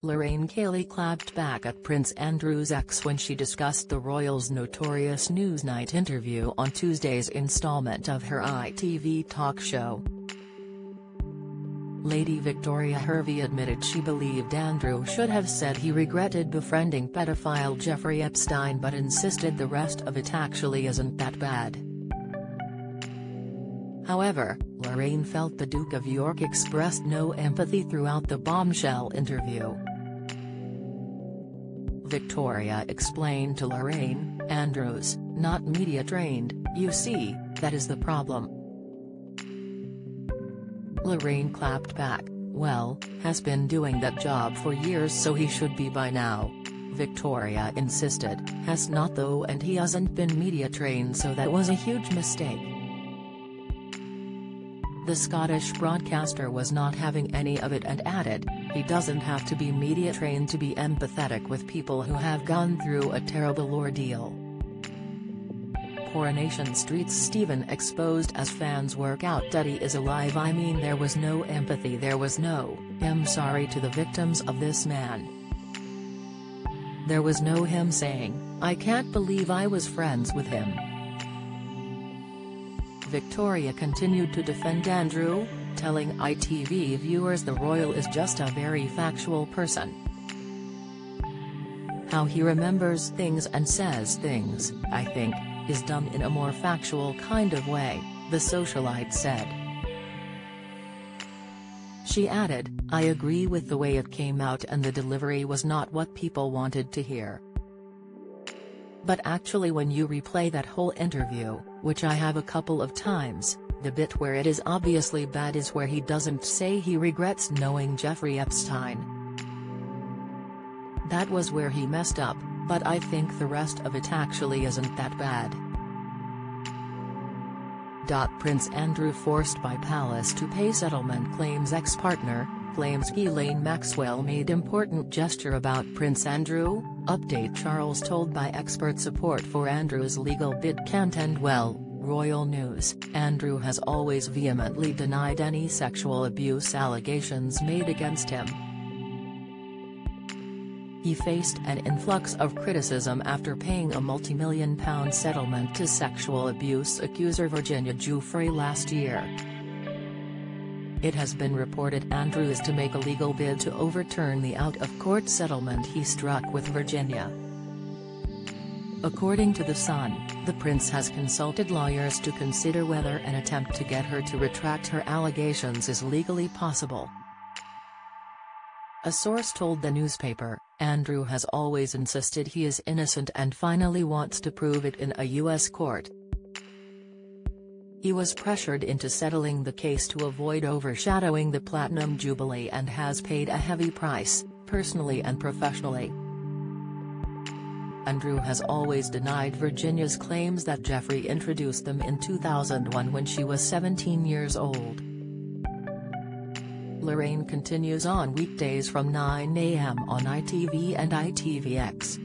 Lorraine Kelly clapped back at Prince Andrew's ex when she discussed the royal's notorious Newsnight interview on Tuesday's installment of her ITV talk show. Lady Victoria Hervey admitted she believed Andrew should have said he regretted befriending pedophile Jeffrey Epstein but insisted the rest of it actually isn't that bad. However, Lorraine felt the Duke of York expressed no empathy throughout the bombshell interview. Victoria explained to Lorraine, "Andrew's not media trained, you see, that is the problem." Lorraine clapped back, "Well, has been doing that job for years so he should be by now." Victoria insisted, "Has not though, and he hasn't been media trained, so that was a huge mistake." The Scottish broadcaster was not having any of it and added, "He doesn't have to be media trained to be empathetic with people who have gone through a terrible ordeal." Coronation Street's Stephen exposed as fans work out Daddy is alive. "I mean, there was no empathy, there was no, I'm sorry to the victims of this man. There was no him saying, I can't believe I was friends with him." Victoria continued to defend Andrew, telling ITV viewers the royal is just a very factual person. "How he remembers things and says things, I think, is done in a more factual kind of way," the socialite said. She added, "I agree with the way it came out and the delivery was not what people wanted to hear. But actually when you replay that whole interview, which I have a couple of times, the bit where it is obviously bad is where he doesn't say he regrets knowing Jeffrey Epstein. That was where he messed up, but I think the rest of it actually isn't that bad." Prince Andrew forced by palace to pay settlement claims. Ex-partner, claims Ghislaine Maxwell made important gesture about Prince Andrew. Update: Charles told by expert support for Andrew's legal bid can't end well. Royal News: Andrew has always vehemently denied any sexual abuse allegations made against him. He faced an influx of criticism after paying a multi-million-pound settlement to sexual abuse accuser Virginia Giuffre last year. It has been reported Andrew is to make a legal bid to overturn the out-of-court settlement he struck with Virginia. According to The Sun, the prince has consulted lawyers to consider whether an attempt to get her to retract her allegations is legally possible. A source told the newspaper, "Andrew has always insisted he is innocent and finally wants to prove it in a U.S. court. He was pressured into settling the case to avoid overshadowing the Platinum Jubilee and has paid a heavy price, personally and professionally." Andrew has always denied Virginia's claims that Jeffrey introduced them in 2001 when she was 17 years old. Lorraine continues on weekdays from 9 a.m. on ITV and ITVX.